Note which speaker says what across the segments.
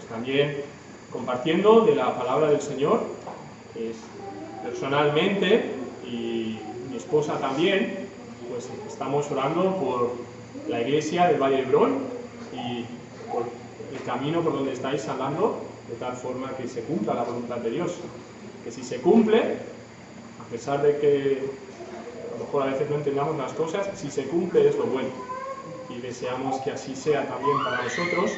Speaker 1: también compartiendo de la palabra del Señor, personalmente, y mi esposa también, pues estamos orando por la iglesia del Valle de Hebrón y por el camino por donde estáis andando, de tal forma que se cumpla la voluntad de Dios. Que si se cumple, a pesar de que a lo mejor a veces no entendamos las cosas, si se cumple es lo bueno. Y deseamos que así sea también para nosotros,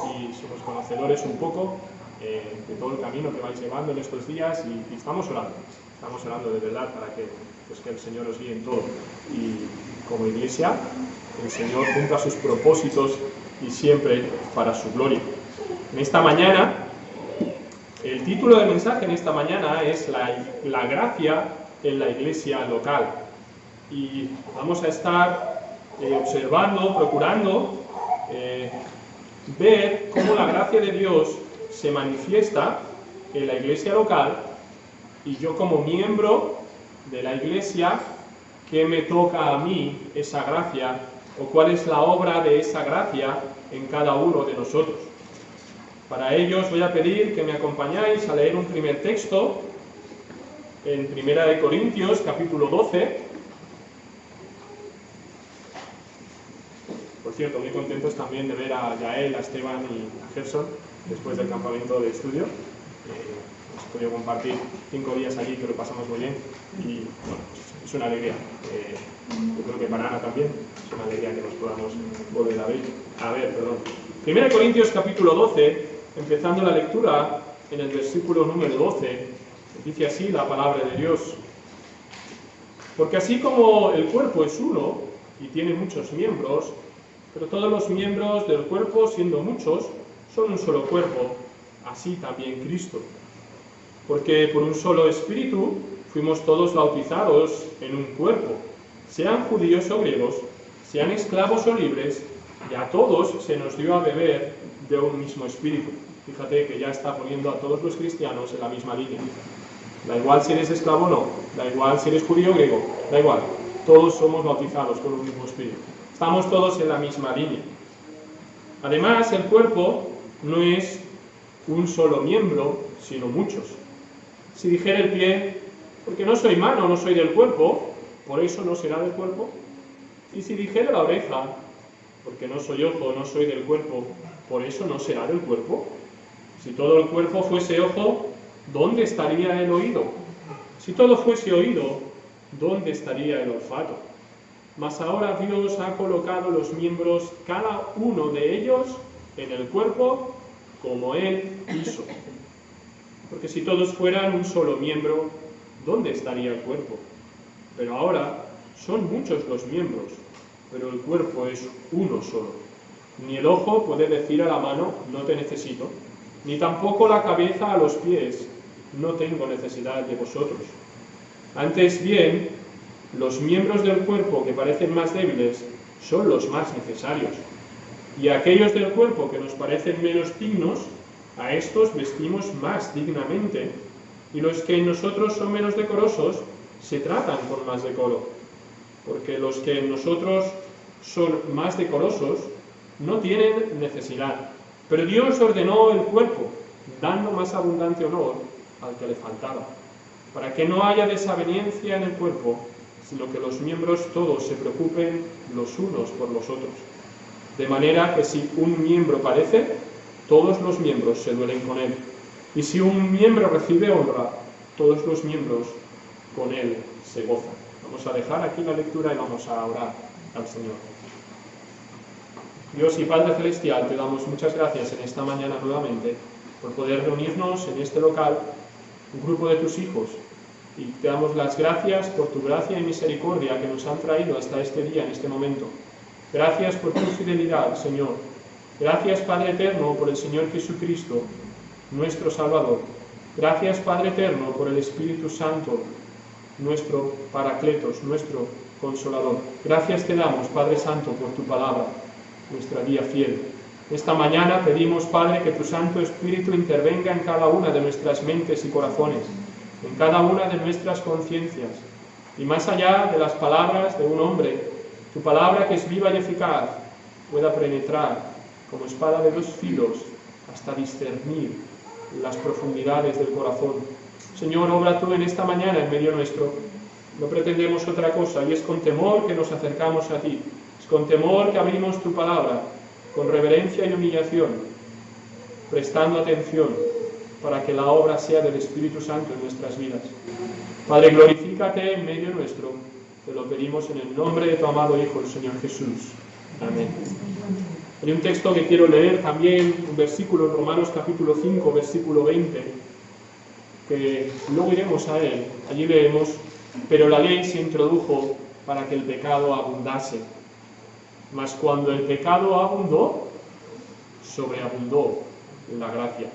Speaker 1: y somos conocedores un poco de todo el camino que vais llevando en estos días, y estamos orando de verdad para que, pues, que el Señor os guíe en todo. Y como iglesia, el Señor cumpla sus propósitos y siempre para su gloria. En esta mañana, el título del mensaje en esta mañana es la gracia en la iglesia local. Y vamos a estar observando, procurando ver cómo la gracia de Dios se manifiesta en la iglesia local, y yo como miembro de la iglesia, ¿qué me toca a mí esa gracia? ¿O cuál es la obra de esa gracia en cada uno de nosotros? Para ello os voy a pedir que me acompañáis a leer un primer texto en 1 Corintios, capítulo 12. Por cierto, muy contentos también de ver a Yael, a Esteban y a Gerson después del campamento de estudio. Hemos podido compartir 5 días allí, que lo pasamos muy bien, y bueno, es una alegría. Yo creo que para Ana también es una alegría que nos podamos volver a ver. 1 Corintios capítulo 12, empezando la lectura en el versículo número 12, dice así la palabra de Dios: porque así como el cuerpo es uno y tiene muchos miembros, pero todos los miembros del cuerpo, siendo muchos, son un solo cuerpo, así también Cristo. Porque por un solo espíritu fuimos todos bautizados en un cuerpo, sean judíos o griegos, sean esclavos o libres, y a todos se nos dio a beber de un mismo espíritu. Fíjate que ya está poniendo a todos los cristianos en la misma línea. Da igual si eres esclavo o no, da igual si eres judío o griego, da igual. Todos somos bautizados con un mismo espíritu. Estamos todos en la misma línea. Además, el cuerpo no es un solo miembro, sino muchos. Si dijera el pie, porque no soy mano, no soy del cuerpo, por eso no será del cuerpo. Y si dijera la oreja, porque no soy ojo, no soy del cuerpo, por eso no será del cuerpo. Si todo el cuerpo fuese ojo, ¿dónde estaría el oído? Si todo fuese oído, ¿dónde estaría el olfato? Mas ahora Dios ha colocado los miembros, cada uno de ellos, en el cuerpo, como Él quiso. Porque si todos fueran un solo miembro, ¿dónde estaría el cuerpo? Pero ahora son muchos los miembros, pero el cuerpo es uno solo. Ni el ojo puede decir a la mano, no te necesito, ni tampoco la cabeza a los pies, no tengo necesidad de vosotros. Antes bien, los miembros del cuerpo que parecen más débiles son los más necesarios. Y aquellos del cuerpo que nos parecen menos dignos, a estos vestimos más dignamente. Y los que en nosotros son menos decorosos, se tratan con más decoro. Porque los que en nosotros son más decorosos, no tienen necesidad. Pero Dios ordenó el cuerpo, dando más abundante honor al que le faltaba, para que no haya desaveniencia en el cuerpo, sino que los miembros todos se preocupen los unos por los otros. De manera que si un miembro padece, todos los miembros se duelen con él. Y si un miembro recibe honra, todos los miembros con él se gozan. Vamos a dejar aquí la lectura y vamos a orar al Señor. Dios y Padre Celestial, te damos muchas gracias en esta mañana nuevamente por poder reunirnos en este local, un grupo de tus hijos, y te damos las gracias por tu gracia y misericordia que nos han traído hasta este día, en este momento. Gracias por tu fidelidad, Señor. Gracias, Padre Eterno, por el Señor Jesucristo, nuestro Salvador. Gracias, Padre Eterno, por el Espíritu Santo, nuestro Paracletos, nuestro Consolador. Gracias te damos, Padre Santo, por tu palabra, nuestra guía fiel. Esta mañana pedimos, Padre, que tu Santo Espíritu intervenga en cada una de nuestras mentes y corazones, en cada una de nuestras conciencias, y más allá de las palabras de un hombre, tu palabra, que es viva y eficaz, pueda penetrar como espada de dos filos hasta discernir las profundidades del corazón. Señor, obra tú en esta mañana en medio nuestro. No pretendemos otra cosa, y es con temor que nos acercamos a ti. Es con temor que abrimos tu palabra, con reverencia y humillación, prestando atención para que la obra sea del Espíritu Santo en nuestras vidas. Padre, glorifícate en medio nuestro. Te lo pedimos en el nombre de tu amado Hijo, el Señor Jesús. Amén. Hay un texto que quiero leer también, un versículo en Romanos capítulo 5, versículo 20, que luego iremos a él. Allí leemos: pero la ley se introdujo para que el pecado abundase. Mas cuando el pecado abundó, sobreabundó la gracia.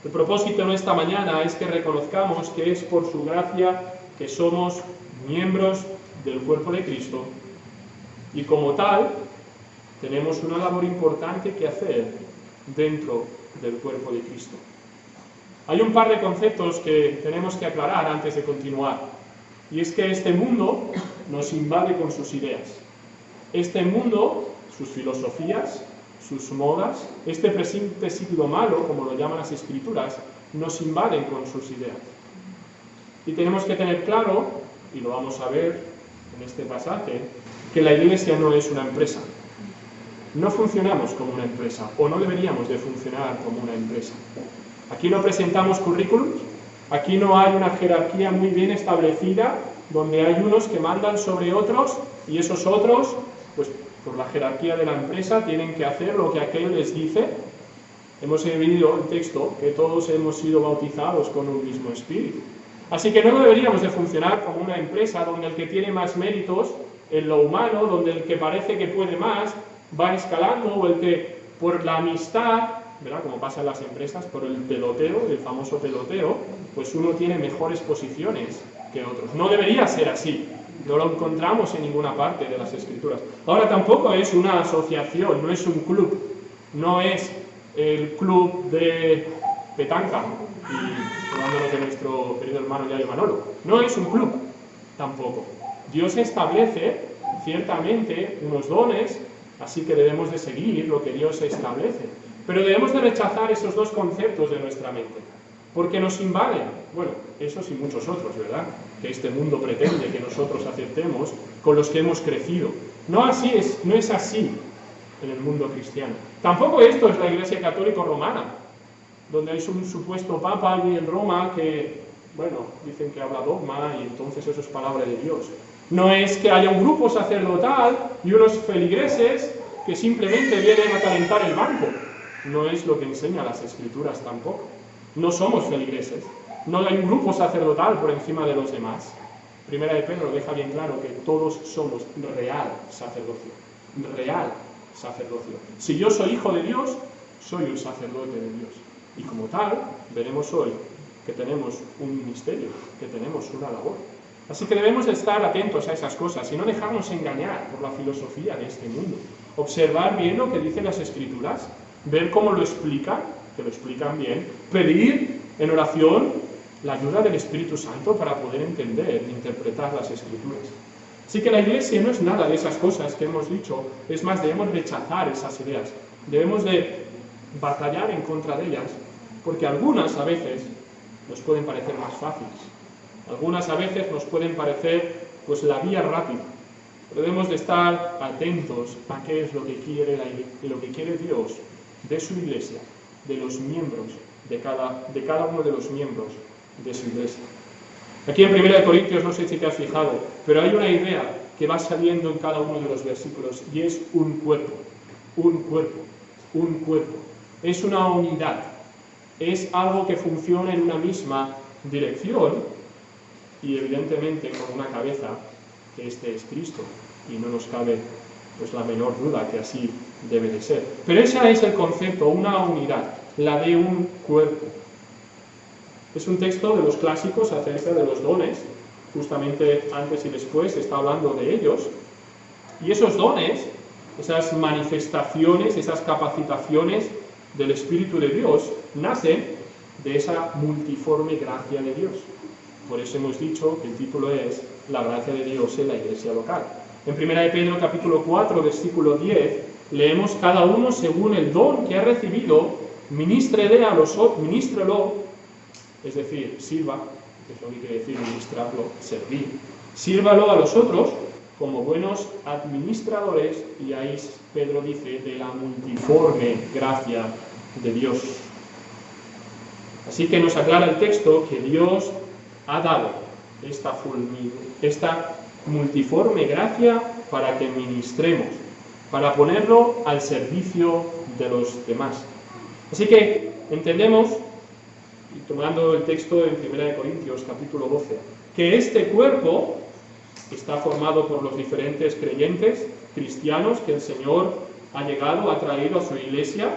Speaker 1: El propósito en esta mañana es que reconozcamos que es por su gracia que somos miembros del cuerpo de Cristo, y como tal tenemos una labor importante que hacer dentro del cuerpo de Cristo. Hay un par de conceptos que tenemos que aclarar antes de continuar, y es que este mundo nos invade con sus ideas. Este mundo, sus filosofías, sus modas, este presente siglo malo, como lo llaman las Escrituras, nos invaden con sus ideas. Y tenemos que tener claro, y lo vamos a ver en este pasaje, que la Iglesia no es una empresa. No funcionamos como una empresa, o no deberíamos de funcionar como una empresa. Aquí no presentamos currículums, aquí no hay una jerarquía muy bien establecida, donde hay unos que mandan sobre otros, y esos otros, pues por la jerarquía de la empresa, tienen que hacer lo que aquel les dice. Hemos leído el texto, que todos hemos sido bautizados con un mismo espíritu. Así que no deberíamos de funcionar como una empresa donde el que tiene más méritos en lo humano, donde el que parece que puede más, va escalando, o el que por la amistad, ¿verdad?, como pasa en las empresas, por el peloteo, el famoso peloteo, pues uno tiene mejores posiciones que otros. No debería ser así. No lo encontramos en ninguna parte de las Escrituras. Ahora, tampoco es una asociación, no es un club, no es el club de petanca, y hablándonos de nuestro querido hermano Yayo Manolo. No es un club, tampoco. Dios establece ciertamente unos dones, así que debemos de seguir lo que Dios establece. Pero debemos de rechazar esos dos conceptos de nuestra mente, porque nos invaden. Bueno, esos y muchos otros, ¿verdad?, que este mundo pretende que nosotros aceptemos, con los que hemos crecido. No es así en el mundo cristiano. Tampoco esto es la Iglesia Católica Romana, donde hay un supuesto papa allí en Roma que, bueno, dicen que habla dogma, y entonces eso es palabra de Dios. No es que haya un grupo sacerdotal y unos feligreses que simplemente vienen a calentar el banco. No es lo que enseñan las Escrituras tampoco. No somos feligreses. No hay un grupo sacerdotal por encima de los demás. Primera de Pedro deja bien claro que todos somos real sacerdocio. Real sacerdocio. Si yo soy hijo de Dios, soy un sacerdote de Dios. Y como tal, veremos hoy que tenemos un ministerio, que tenemos una labor. Así que debemos de estar atentos a esas cosas y no dejarnos engañar por la filosofía de este mundo. Observar bien lo que dicen las Escrituras, ver cómo lo explican, que lo explican bien, pedir en oración la ayuda del Espíritu Santo para poder entender e interpretar las Escrituras. Así que la Iglesia no es nada de esas cosas que hemos dicho, es más, debemos rechazar esas ideas, debemos de batallar en contra de ellas, porque algunas a veces nos pueden parecer más fáciles, algunas a veces nos pueden parecer pues la vía rápida. Debemos de estar atentos a qué es lo que quiere lo que quiere Dios de su Iglesia, de los miembros, de cada uno de los miembros de su Iglesia. Aquí en 1 Corintios, no sé si te has fijado, pero hay una idea que va saliendo en cada uno de los versículos, y es un cuerpo, un cuerpo, un cuerpo. Es una unidad, es algo que funciona en una misma dirección, y evidentemente con una cabeza, que este es Cristo, y no nos cabe pues la menor duda que así debe de ser. Pero ese es el concepto, una unidad, la de un cuerpo. Es un texto de los clásicos acerca de los dones, justamente antes y después está hablando de ellos, y esos dones, esas manifestaciones, esas capacitaciones del Espíritu de Dios, nacen de esa multiforme gracia de Dios. Por eso hemos dicho que el título es La gracia de Dios en la Iglesia local. En 1 de Pedro capítulo 4, versículo 10, leemos: cada uno según el don que ha recibido, Ministrelo, es decir, sirva, que es lo que quiere decir ministrarlo, servir. Sírvalo a los otros como buenos administradores, y ahí Pedro dice, de la multiforme gracia de Dios. Así que nos aclara el texto que Dios ha dado esta multiforme gracia para que ministremos, para ponerlo al servicio de los demás. Así que entendemos, y tomando el texto en 1 Corintios capítulo 12, que este cuerpo está formado por los diferentes creyentes cristianos que el Señor ha llegado, ha traído a su iglesia.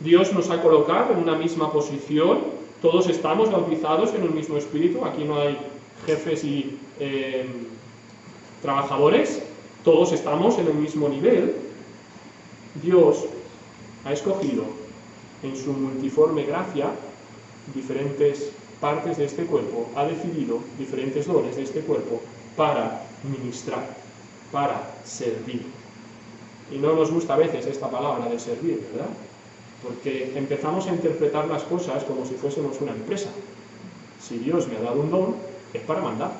Speaker 1: Dios nos ha colocado en una misma posición, todos estamos bautizados en un mismo espíritu, aquí no hay jefes y trabajadores, todos estamos en el mismo nivel. Dios ha escogido en su multiforme gracia diferentes partes de este cuerpo, ha decidido diferentes dones de este cuerpo para ministrar, para servir. Y no nos gusta a veces esta palabra de servir, ¿verdad? Porque empezamos a interpretar las cosas como si fuésemos una empresa. Si Dios me ha dado un don, es para mandar,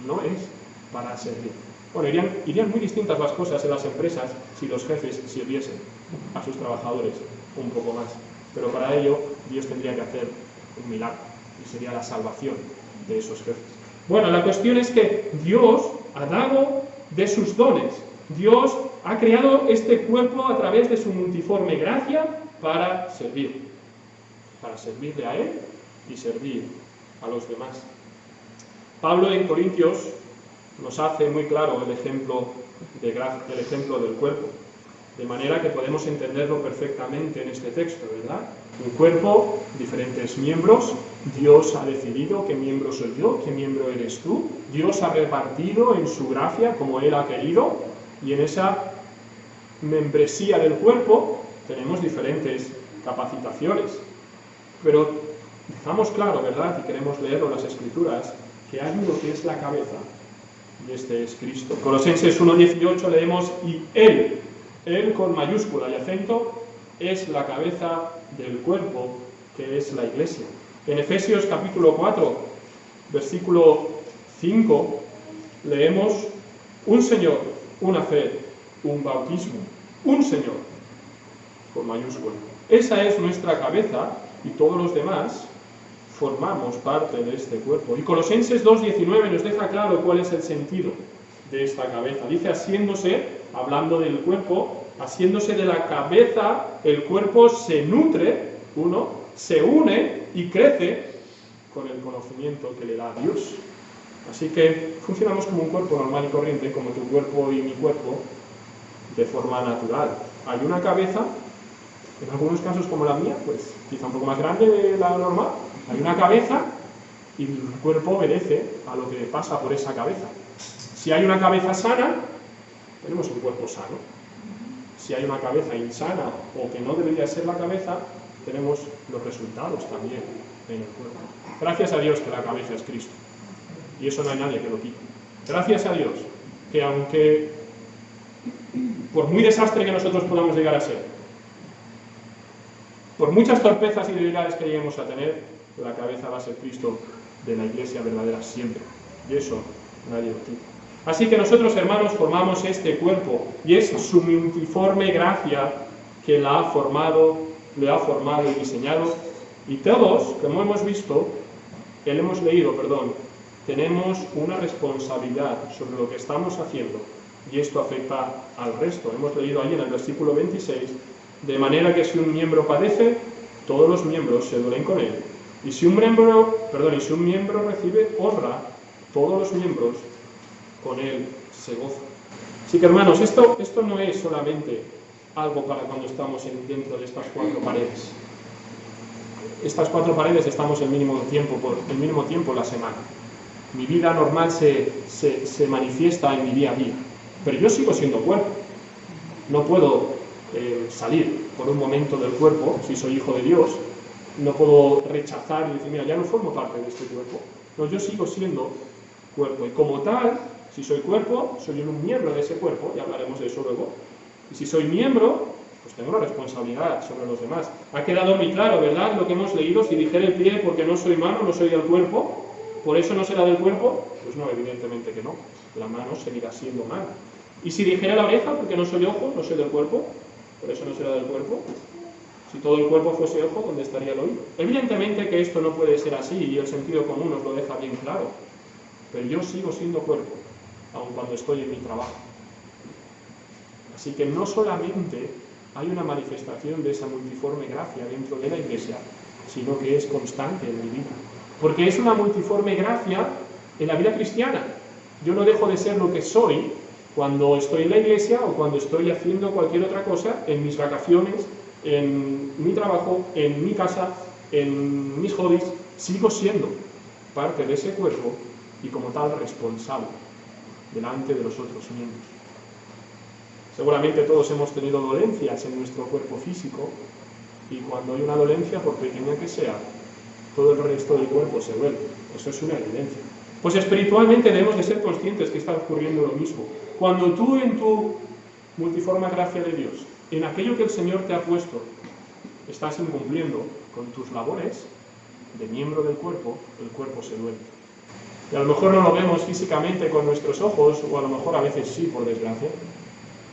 Speaker 1: no es para servir. Bueno, irían muy distintas las cosas en las empresas si los jefes sirviesen a sus trabajadores un poco más. Pero para ello Dios tendría que hacer un milagro, y sería la salvación de esos jefes. Bueno, la cuestión es que Dios ha dado de sus dones. Dios ha creado este cuerpo a través de su multiforme gracia para servirle a Él y servir a los demás. Pablo en Corintios nos hace muy claro el ejemplo del cuerpo, de manera que podemos entenderlo perfectamente en este texto, ¿verdad? Un cuerpo, diferentes miembros, Dios ha decidido qué miembro soy yo, qué miembro eres tú, Dios ha repartido en su gracia como Él ha querido, y en esa membresía del cuerpo tenemos diferentes capacitaciones. Pero dejamos claro, ¿verdad? Y queremos leerlo en las Escrituras, que hay uno que es la cabeza, y este es Cristo. Colosenses 1:18 leemos, y Él con mayúscula y acento, es la cabeza del cuerpo, que es la Iglesia. En Efesios capítulo 4, versículo 5, leemos, un Señor, una fe, un bautismo, un Señor, con mayúscula. Esa es nuestra cabeza, y todos los demás formamos parte de este cuerpo. Y Colosenses 2:19 nos deja claro cuál es el sentido de esta cabeza. Dice, haciéndose, hablando del cuerpo, haciéndose de la cabeza, el cuerpo se nutre, se une y crece con el conocimiento que le da Dios. Así que funcionamos como un cuerpo normal y corriente, como tu cuerpo y mi cuerpo, de forma natural. Hay una cabeza, en algunos casos como la mía, pues quizá un poco más grande de la normal. Hay una cabeza y el cuerpo obedece a lo que pasa por esa cabeza. Si hay una cabeza sana, tenemos un cuerpo sano. Si hay una cabeza insana o que no debería ser la cabeza, tenemos los resultados también en el cuerpo. Gracias a Dios que la cabeza es Cristo. Y eso no hay nadie que lo quite. Gracias a Dios que aunque por muy desastre que nosotros podamos llegar a ser, por muchas torpezas y debilidades que lleguemos a tener, la cabeza va a ser Cristo de la Iglesia verdadera siempre. Y eso nadie lo quita. Así que nosotros, hermanos, formamos este cuerpo, y es su multiforme gracia que le ha formado y diseñado. Y todos, como hemos leído, tenemos una responsabilidad sobre lo que estamos haciendo, y esto afecta al resto. Hemos leído ahí en el versículo 26, de manera que si un miembro padece, todos los miembros se duelen con él. Y si un miembro recibe honra, todos los miembros con él se gozan. Así que, hermanos, esto no es solamente algo para cuando estamos dentro de estas cuatro paredes. Estas cuatro paredes estamos el mínimo tiempo la semana. Mi vida normal se manifiesta en mi día a día. Pero yo sigo siendo cuerpo. No puedo salir por un momento del cuerpo, si soy hijo de Dios. No puedo rechazar y decir, mira, ya no formo parte de este cuerpo. No, yo sigo siendo cuerpo. Y como tal, si soy cuerpo, soy un miembro de ese cuerpo, y hablaremos de eso luego. Y si soy miembro, pues tengo una responsabilidad sobre los demás. Ha quedado muy claro, ¿verdad?, lo que hemos leído. Si dijera el pie porque no soy mano, no soy del cuerpo, ¿por eso no será del cuerpo? Pues no, evidentemente que no. La mano seguirá siendo mano. Y si dijera la oreja porque no soy ojo, no soy del cuerpo, ¿por eso no será del cuerpo? Si todo el cuerpo fuese ojo, ¿dónde estaría el oído? Evidentemente que esto no puede ser así y el sentido común nos lo deja bien claro. Pero yo sigo siendo cuerpo, aun cuando estoy en mi trabajo. Así que no solamente hay una manifestación de esa multiforme gracia dentro de la Iglesia, sino que es constante en mi vida. Porque es una multiforme gracia en la vida cristiana. Yo no dejo de ser lo que soy cuando estoy en la Iglesia o cuando estoy haciendo cualquier otra cosa, en mis vacaciones, en mi trabajo, en mi casa, en mis hobbies. Sigo siendo parte de ese cuerpo y como tal responsable delante de los otros miembros. Seguramente todos hemos tenido dolencias en nuestro cuerpo físico y cuando hay una dolencia, por pequeña que sea, todo el resto del cuerpo se duele. Eso es una evidencia. Pues espiritualmente debemos de ser conscientes que está ocurriendo lo mismo. Cuando tú en tu multiforme gracia de Dios, en aquello que el Señor te ha puesto, estás incumpliendo con tus labores de miembro del cuerpo, el cuerpo se duele. Y a lo mejor no lo vemos físicamente con nuestros ojos, o a lo mejor a veces sí, por desgracia,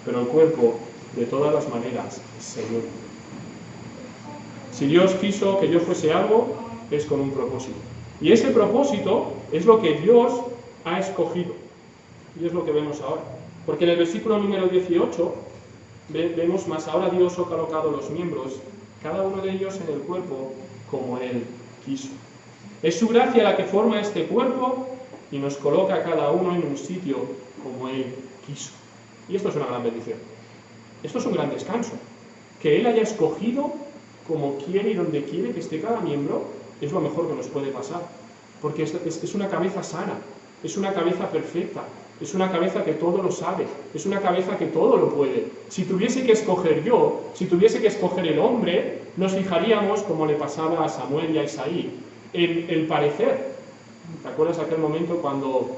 Speaker 1: pero el cuerpo, de todas las maneras, se duele. Si Dios quiso que yo fuese algo, es con un propósito. Y ese propósito es lo que Dios ha escogido. Y es lo que vemos ahora. Porque en el versículo número 18 vemos: más ahora Dios ha colocado los miembros, cada uno de ellos en el cuerpo, como Él quiso. Es su gracia la que forma este cuerpo y nos coloca a cada uno en un sitio como Él quiso. Y esto es una gran bendición. Esto es un gran descanso. Que Él haya escogido como quiere y donde quiere que esté cada miembro es lo mejor que nos puede pasar. Porque es una cabeza sana, es una cabeza perfecta, es una cabeza que todo lo sabe, es una cabeza que todo lo puede. Si tuviese que escoger yo, si tuviese que escoger el hombre, nos fijaríamos, como le pasaba a Samuel y a Isaí, en el parecer. ¿Te acuerdas aquel momento cuando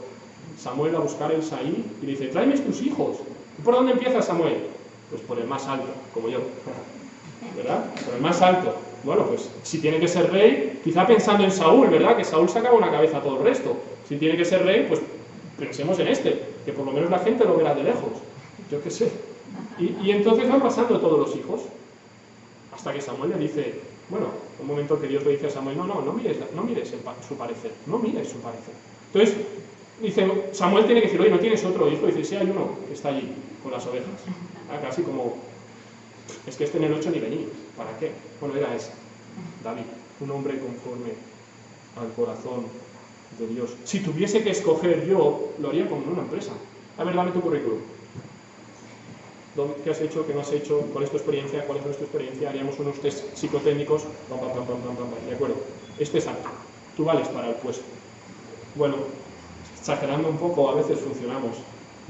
Speaker 1: Samuel va a buscar a Isaí y dice: tráeme tus hijos? ¿Y por dónde empieza Samuel? Pues por el más alto, como yo, ¿verdad? Por el más alto. Bueno, pues si tiene que ser rey, quizá pensando en Saúl, ¿verdad? Que Saúl sacaba una cabeza a todo el resto. Si tiene que ser rey, pues pensemos en este, que por lo menos la gente lo verá de lejos. Yo qué sé. Y entonces van pasando todos los hijos, hasta que Samuel le dice, bueno, un momento que Dios le dice a Samuel: no mires su parecer, no mires su parecer. Entonces, dice, Samuel tiene que decir: oye, ¿no tienes otro hijo? Y dice: sí, hay uno que está allí, con las ovejas. Casi como, es que este en el 8 ni venía, ¿para qué? Bueno, era ese, David, un hombre conforme al corazón de Dios. Si tuviese que escoger yo, lo haría como en una empresa. A ver, dame tu currículum. ¿Qué has hecho? ¿Qué no has hecho? ¿Cuál es tu experiencia? ¿Cuál es nuestra experiencia? Haríamos unos test psicotécnicos. De acuerdo. Este es apto. Tú vales para el puesto. Bueno, exagerando un poco, a veces funcionamos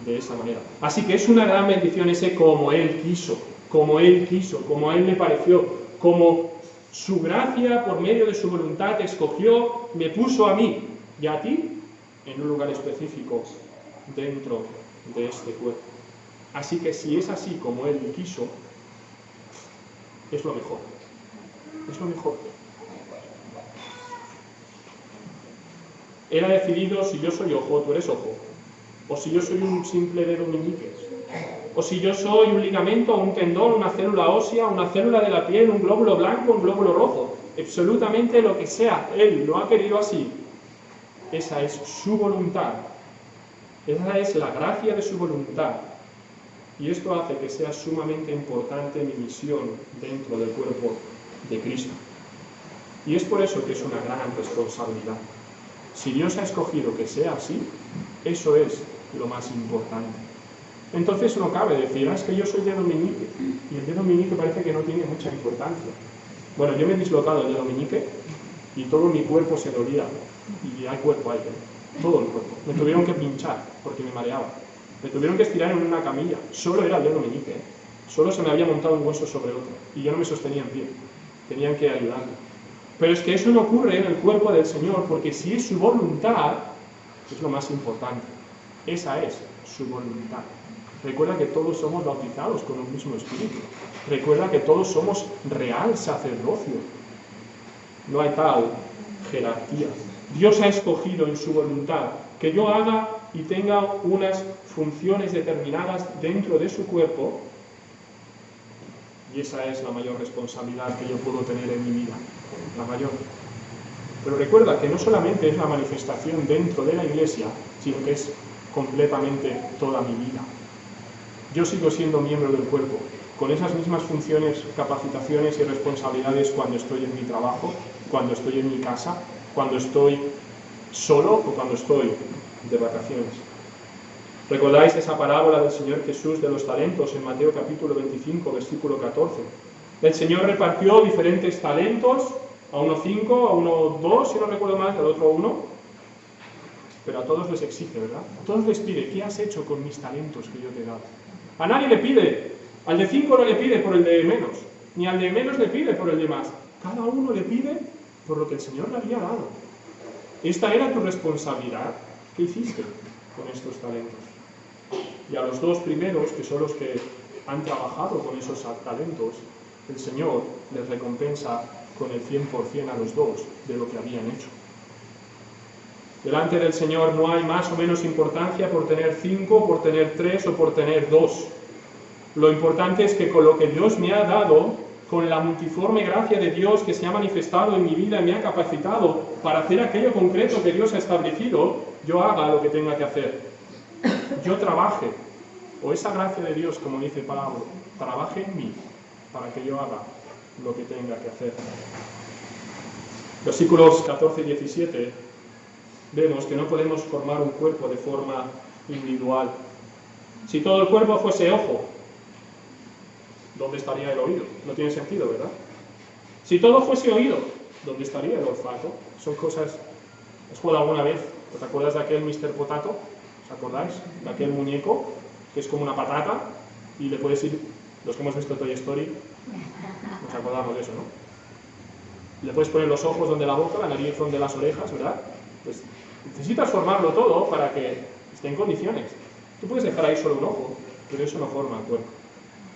Speaker 1: de esa manera. Así que es una gran bendición ese como Él quiso, como Él quiso, como a Él le pareció, como su gracia por medio de su voluntad escogió, me puso a mí y a ti en un lugar específico dentro de este cuerpo. Así que si es así como Él quiso, es lo mejor. Es lo mejor. Él ha decidido si yo soy ojo, tú eres ojo. O si yo soy un simple dedo meñique. O si yo soy un ligamento, un tendón, una célula ósea, una célula de la piel, un glóbulo blanco, un glóbulo rojo. Absolutamente lo que sea. Él lo ha querido así. Esa es su voluntad. Esa es la gracia de su voluntad. Y esto hace que sea sumamente importante mi misión dentro del cuerpo de Cristo. Y es por eso que es una gran responsabilidad. Si Dios ha escogido que sea así, eso es lo más importante. Entonces no cabe decir, es que yo soy dedo meñique, y el dedo meñique parece que no tiene mucha importancia. Bueno, yo me he dislocado el dedo meñique y todo mi cuerpo se dolía, y hay cuerpo ahí, todo el cuerpo. Me tuvieron que pinchar porque me mareaba. Me tuvieron que estirar en una camilla. Solo era el dedo meñique. Solo se me había montado un hueso sobre otro. Y yo no me sostenía en pie. Tenían que ayudarme. Pero es que eso no ocurre en el cuerpo del Señor, porque si es su voluntad, es lo más importante. Esa es su voluntad. Recuerda que todos somos bautizados con un mismo espíritu. recuerda que todos somos real sacerdocio. No hay tal jerarquía. Dios ha escogido en su voluntad que yo haga y tenga unas funciones determinadas dentro de su cuerpo, y esa es la mayor responsabilidad que yo puedo tener en mi vida, la mayor. Pero recuerda que no solamente es la manifestación dentro de la iglesia, sino que es completamente toda mi vida. Yo sigo siendo miembro del cuerpo, con esas mismas funciones, capacitaciones y responsabilidades cuando estoy en mi trabajo, cuando estoy en mi casa, cuando estoy solo o cuando estoy de vacaciones. ¿Recordáis esa parábola del Señor Jesús de los talentos en Mateo capítulo 25, versículo 14? El Señor repartió diferentes talentos, a uno 5, a uno 2, si no recuerdo mal, al otro 1, pero a todos les exige, ¿verdad? A todos les pide, ¿qué has hecho con mis talentos que yo te he dado? A nadie le pide, al de 5 no le pide por el de menos, ni al de menos le pide por el de más. Cada uno le pide por lo que el Señor le había dado. Esta era tu responsabilidad. ¿Qué hiciste con estos talentos? Y a los dos primeros, que son los que han trabajado con esos talentos, el Señor les recompensa con el 100% a los dos de lo que habían hecho. Delante del Señor no hay más o menos importancia por tener 5, por tener 3 o por tener 2. Lo importante es que con lo que Dios me ha dado, con la multiforme gracia de Dios que se ha manifestado en mi vida y me ha capacitado para hacer aquello concreto que Dios ha establecido, yo haga lo que tenga que hacer. Yo trabaje, o esa gracia de Dios, como dice Pablo, trabaje en mí para que yo haga lo que tenga que hacer. Versículos 14 y 17, vemos que no podemos formar un cuerpo de forma individual. Si todo el cuerpo fuese ojo, ¿dónde estaría el oído? No tiene sentido, ¿verdad? Si todo fuese oído, ¿dónde estaría el olfato? Son cosas... ¿Has jugado alguna vez? ¿Te acuerdas de aquel Mr. Potato? ¿Os acordáis? De aquel muñeco que es como una patata y le puedes ir... Los que hemos visto Toy Story, nos acordamos de eso, ¿no? Le puedes poner los ojos donde la boca, la nariz donde las orejas, ¿verdad? Pues necesitas formarlo todo para que esté en condiciones. Tú puedes dejar ahí solo un ojo, pero eso no forma el cuerpo.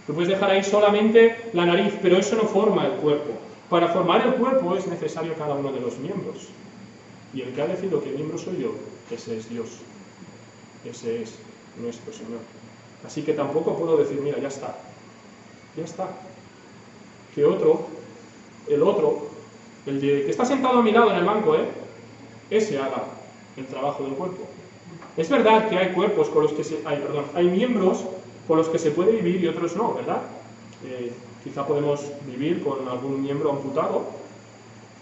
Speaker 1: Tú puedes dejar ahí solamente la nariz, pero eso no forma el cuerpo. Para formar el cuerpo es necesario cada uno de los miembros. Y el que ha decidido que miembro soy yo, ese es Dios. Ese es nuestro Señor. Así que tampoco puedo decir, mira, ya está. Ya está. Que el que está sentado a mi lado en el banco, ese haga el trabajo del cuerpo. Es verdad que hay cuerpos con los que hay miembros con los que se puede vivir y otros no, ¿verdad? Quizá podemos vivir con algún miembro amputado,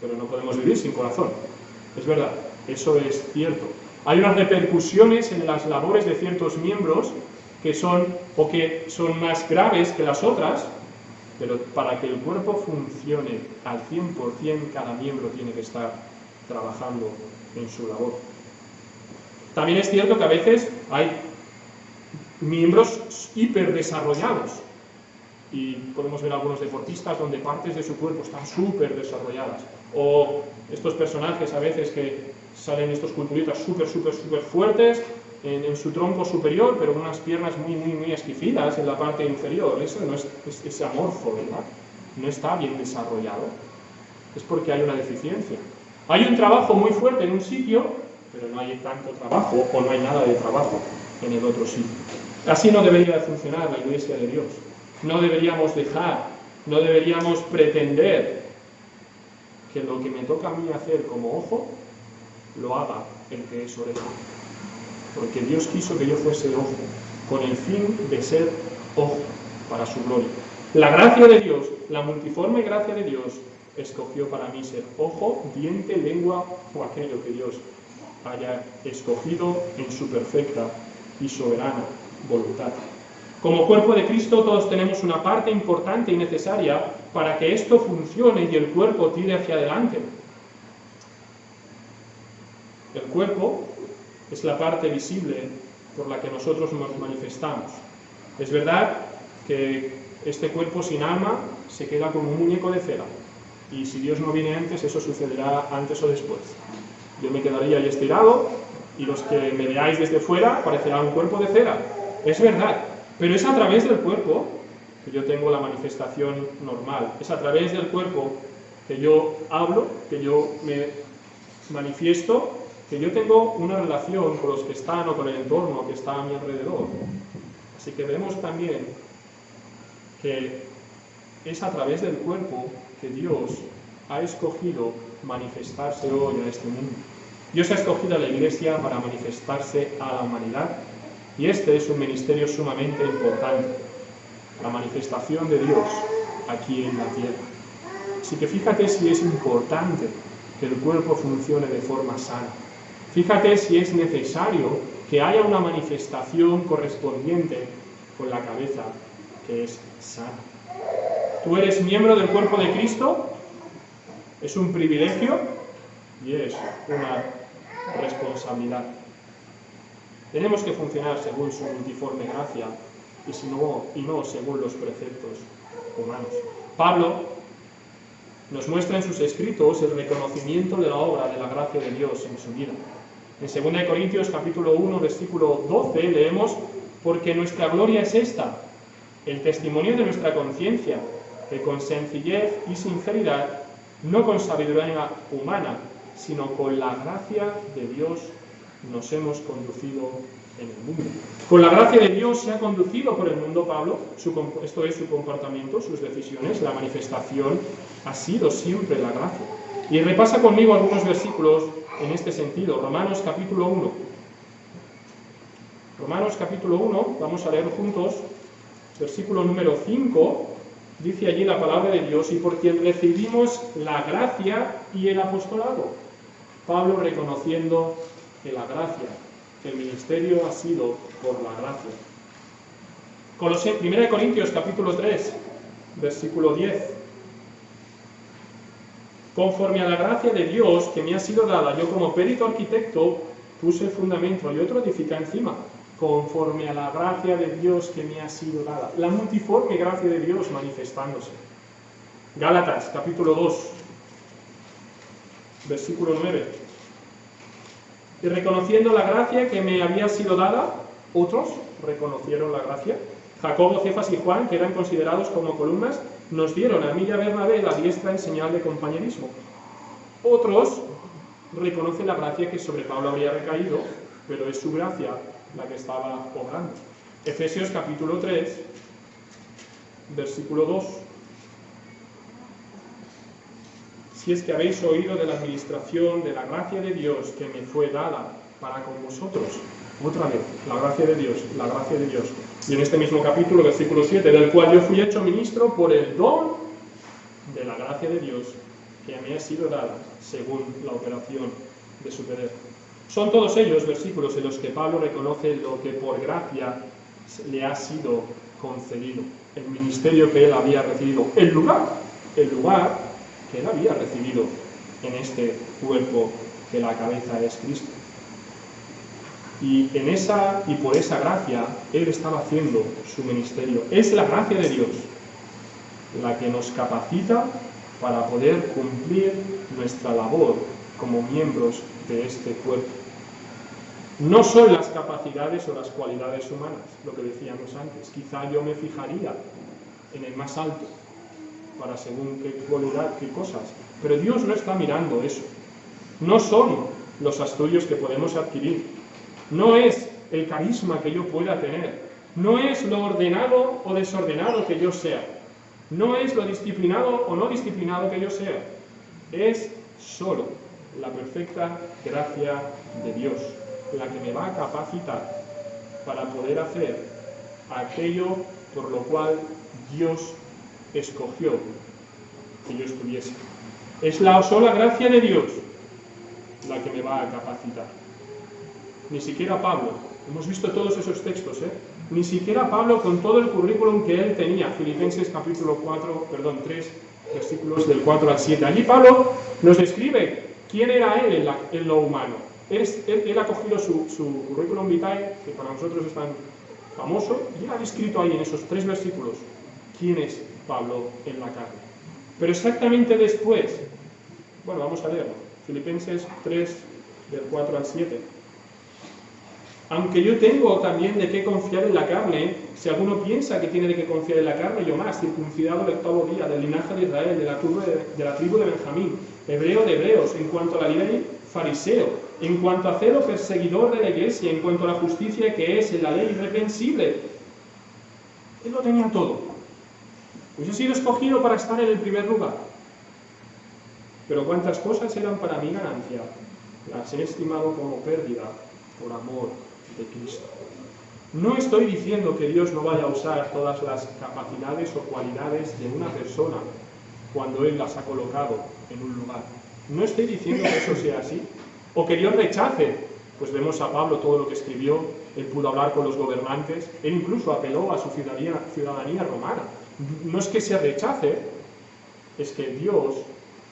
Speaker 1: pero no podemos vivir sin corazón. Es verdad, eso es cierto. Hay unas repercusiones en las labores de ciertos miembros que son más graves que las otras, pero para que el cuerpo funcione al 100%, cada miembro tiene que estar trabajando en su labor. También es cierto que a veces hay miembros hiperdesarrollados, y podemos ver algunos deportistas donde partes de su cuerpo están súper desarrolladas, o estos personajes a veces que salen estos culturistas súper fuertes en su tronco superior, pero con unas piernas muy esquifidas en la parte inferior. Eso no es amorfo, ¿verdad? No está bien desarrollado. Es porque hay una deficiencia. Hay un trabajo muy fuerte en un sitio, pero no hay tanto trabajo, o no hay nada de trabajo en el otro sitio. Así no debería de funcionar la Iglesia de Dios. No deberíamos no deberíamos pretender que lo que me toca a mí hacer como ojo, lo haga el que es oreja. Porque Dios quiso que yo fuese ojo, con el fin de ser ojo, para su gloria. La gracia de Dios, la multiforme gracia de Dios, escogió para mí ser ojo, diente, lengua o aquello que Dios haya escogido en su perfecta y soberana voluntad. Como cuerpo de Cristo todos tenemos una parte importante y necesaria para que esto funcione y el cuerpo tire hacia adelante. El cuerpo es la parte visible por la que nosotros nos manifestamos. Es verdad que este cuerpo sin alma se queda como un muñeco de cera, y si Dios no viene antes, eso sucederá antes o después. Yo me quedaría ahí estirado, y los que me veáis desde fuera parecerá un cuerpo de cera. Es verdad, pero es a través del cuerpo que yo tengo la manifestación normal. Es a través del cuerpo que yo hablo, que yo me manifiesto, que yo tengo una relación con los que están o con el entorno que está a mi alrededor. Así que vemos también que es a través del cuerpo que Dios ha escogido manifestarse hoy a este mundo. Dios ha escogido a la Iglesia para manifestarse a la humanidad, y este es un ministerio sumamente importante, la manifestación de Dios aquí en la tierra. Así que fíjate si es importante que el cuerpo funcione de forma sana. Fíjate si es necesario que haya una manifestación correspondiente con la cabeza que es sana. Tú eres miembro del cuerpo de Cristo, es un privilegio y es una responsabilidad. Tenemos que funcionar según su multiforme gracia y no según los preceptos humanos. Pablo nos muestra en sus escritos el reconocimiento de la obra de la gracia de Dios en su vida. En 2 Corintios capítulo 1, versículo 12 leemos: porque nuestra gloria es esta, el testimonio de nuestra conciencia, que con sencillez y sinceridad, no con sabiduría humana, sino con la gracia de Dios, nos hemos conducido en el mundo. Con la gracia de Dios se ha conducido por el mundo Pablo, esto es su comportamiento, sus decisiones, la manifestación ha sido siempre la gracia. Y repasa conmigo algunos versículos en este sentido. Romanos capítulo 1. Romanos capítulo 1, vamos a leer juntos, versículo número 5, dice allí la palabra de Dios: y por quien recibimos la gracia y el apostolado. Pablo reconociendo que la gracia, que el ministerio ha sido por la gracia. 1 Corintios capítulo 3, versículo 10. Conforme a la gracia de Dios que me ha sido dada, yo como perito arquitecto puse el fundamento y otro edifica encima. Conforme a la gracia de Dios que me ha sido dada. La multiforme gracia de Dios manifestándose. Gálatas capítulo 2, versículo 9. Y reconociendo la gracia que me había sido dada, otros reconocieron la gracia. Jacobo, Cefas y Juan, que eran considerados como columnas, nos dieron a mí y a Bernabé la diestra en señal de compañerismo. Otros reconocen la gracia que sobre Pablo habría recaído, pero es su gracia la que estaba obrando. Efesios capítulo 3, versículo 2. Si es que habéis oído de la administración de la gracia de Dios que me fue dada para con vosotros. Otra vez, la gracia de Dios, la gracia de Dios. Y en este mismo capítulo, versículo 7, del cual yo fui hecho ministro por el don de la gracia de Dios que me ha sido dada según la operación de su poder. Son todos ellos versículos en los que Pablo reconoce lo que por gracia le ha sido concedido, el ministerio que él había recibido, el lugar que él había recibido en este cuerpo que la cabeza es Cristo. Y por esa gracia él estaba haciendo su ministerio. Es la gracia de Dios la que nos capacita para poder cumplir nuestra labor como miembros de este cuerpo. No son las capacidades o las cualidades humanas, lo que decíamos antes. Quizá yo me fijaría en el más alto para según qué cualidad, qué cosas. Pero Dios no está mirando eso. No son los estudios que podemos adquirir. No es el carisma que yo pueda tener. No es lo ordenado o desordenado que yo sea. No es lo disciplinado o no disciplinado que yo sea. Es solo la perfecta gracia de Dios la que me va a capacitar para poder hacer aquello por lo cual Dios escogió que yo estuviese. Es la sola gracia de Dios la que me va a capacitar. Ni siquiera Pablo, hemos visto todos esos textos, ni siquiera Pablo con todo el currículum que él tenía, Filipenses capítulo 3, versículos del 4 al 7. Allí Pablo nos describe quién era él en lo humano. Él ha cogido su currículum vitae, que para nosotros es tan famoso, y él ha descrito ahí en esos 3 versículos quién es Pablo en la carne. Pero exactamente después, bueno, vamos a leerlo, Filipenses 3, del 4 al 7. Aunque yo tengo también de qué confiar en la carne, si alguno piensa que tiene de qué confiar en la carne, yo más, circuncidado el 8º día, del linaje de Israel, de la tribu de Benjamín, hebreo de hebreos, en cuanto a la ley, fariseo, en cuanto a celo, perseguidor de la iglesia, en cuanto a la justicia que es en la ley, irreprensible. Él lo tenía todo. Pues he sido escogido para estar en el primer lugar. Pero cuántas cosas eran para mí ganancia, las he estimado como pérdida por amor de Cristo. No estoy diciendo que Dios no vaya a usar todas las capacidades o cualidades de una persona cuando Él las ha colocado en un lugar. No estoy diciendo que eso sea así, o que Dios rechace. Pues vemos a Pablo todo lo que escribió, él pudo hablar con los gobernantes, él incluso apeló a su ciudadanía romana. No es que se rechace, es que Dios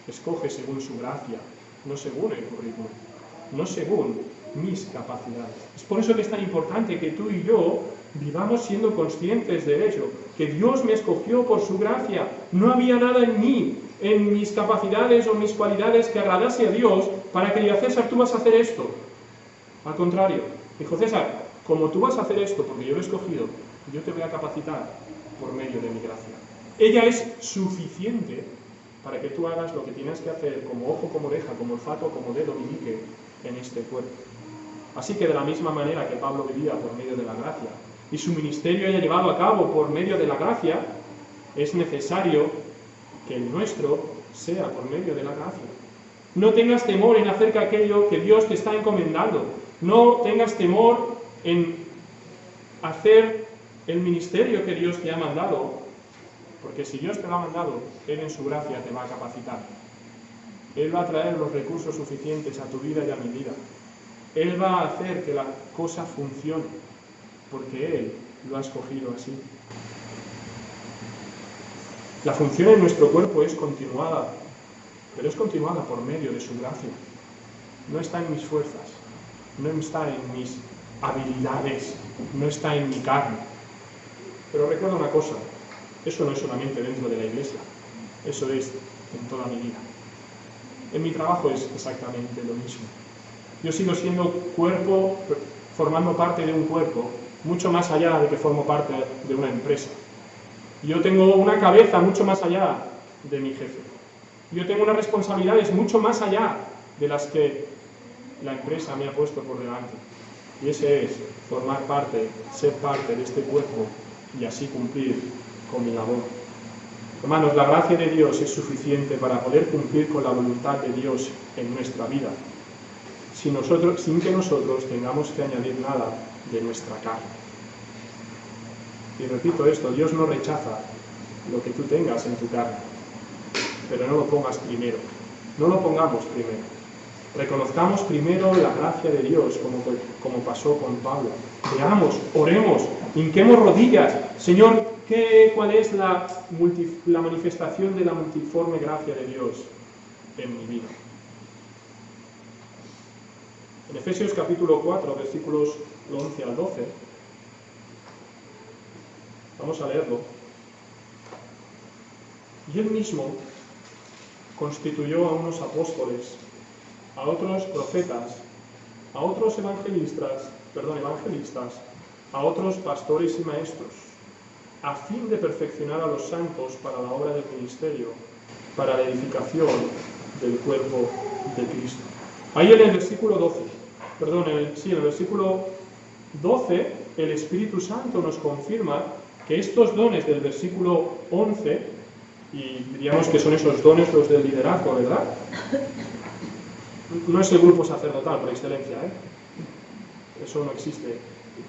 Speaker 1: escoge según su gracia, no según el currículum, no según mis capacidades. Es por eso que es tan importante que tú y yo vivamos siendo conscientes de ello, que Dios me escogió por su gracia. No había nada en mí, en mis capacidades o mis cualidades que agradase a Dios para que diga, César, tú vas a hacer esto. Al contrario, dijo, César, como tú vas a hacer esto porque yo lo he escogido, yo te voy a capacitar por medio de mi gracia. Ella es suficiente para que tú hagas lo que tienes que hacer como ojo, como oreja, como olfato, como dedo meñique en este cuerpo. Así que de la misma manera que Pablo vivía por medio de la gracia y su ministerio haya llevado a cabo por medio de la gracia, es necesario que el nuestro sea por medio de la gracia. No tengas temor en hacer aquello que Dios te está encomendando. No tengas temor en hacer el ministerio que Dios te ha mandado, porque si Dios te lo ha mandado, Él en su gracia te va a capacitar. Él va a traer los recursos suficientes a tu vida y a mi vida. Él va a hacer que la cosa funcione, porque Él lo ha escogido así. La función en nuestro cuerpo es continuada, pero es continuada por medio de su gracia. No está en mis fuerzas, no está en mis habilidades, no está en mi carne. Pero recuerda una cosa, eso no es solamente dentro de la iglesia, eso es en toda mi vida. En mi trabajo es exactamente lo mismo. Yo sigo siendo cuerpo, formando parte de un cuerpo, mucho más allá de que formo parte de una empresa. Yo tengo una cabeza mucho más allá de mi jefe. Yo tengo unas responsabilidades mucho más allá de las que la empresa me ha puesto por delante. Y ese es formar parte, ser parte de este cuerpo y así cumplir con mi labor. Hermanos, la gracia de Dios es suficiente para poder cumplir con la voluntad de Dios en nuestra vida, sin que nosotros tengamos que añadir nada de nuestra carne. Y repito esto, Dios no rechaza lo que tú tengas en tu carne, pero no lo pongas primero, no lo pongamos primero. Reconozcamos primero la gracia de Dios, como pasó con Pablo. Veamos, oremos, hinquemos rodillas. Señor, ¿cuál es la manifestación de la multiforme gracia de Dios en mi vida? En Efesios capítulo 4, versículos 11 al 12, vamos a leerlo. Y Él mismo constituyó a unos apóstoles, a otros profetas, a otros evangelistas, a otros pastores y maestros, a fin de perfeccionar a los santos para la obra del ministerio, para la edificación del cuerpo de Cristo. Ahí en el versículo 12, en el versículo 12, el Espíritu Santo nos confirma que estos dones del versículo 11, y diríamos que son esos dones los del liderazgo, ¿verdad? No es el grupo sacerdotal por excelencia, eso no existe.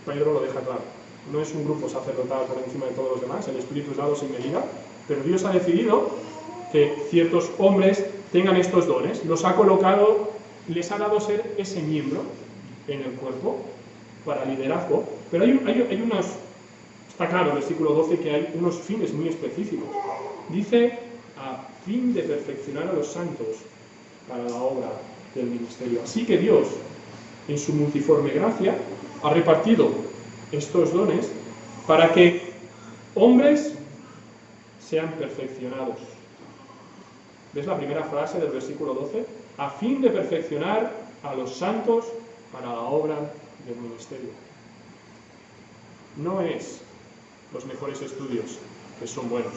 Speaker 1: Pedro lo deja claro. No es un grupo sacerdotal por encima de todos los demás, el Espíritu es dado sin medida, pero Dios ha decidido que ciertos hombres tengan estos dones, los ha colocado, les ha dado ser ese miembro en el cuerpo para liderazgo, pero hay unos, está claro el versículo 12 que hay unos fines muy específicos. Dice, a fin de perfeccionar a los santos para la obra del ministerio. Así que Dios, en su multiforme gracia, ha repartido estos dones para que hombres sean perfeccionados. ¿Ves la primera frase del versículo 12? A fin de perfeccionar a los santos para la obra del ministerio. No es los mejores estudios, que son buenos.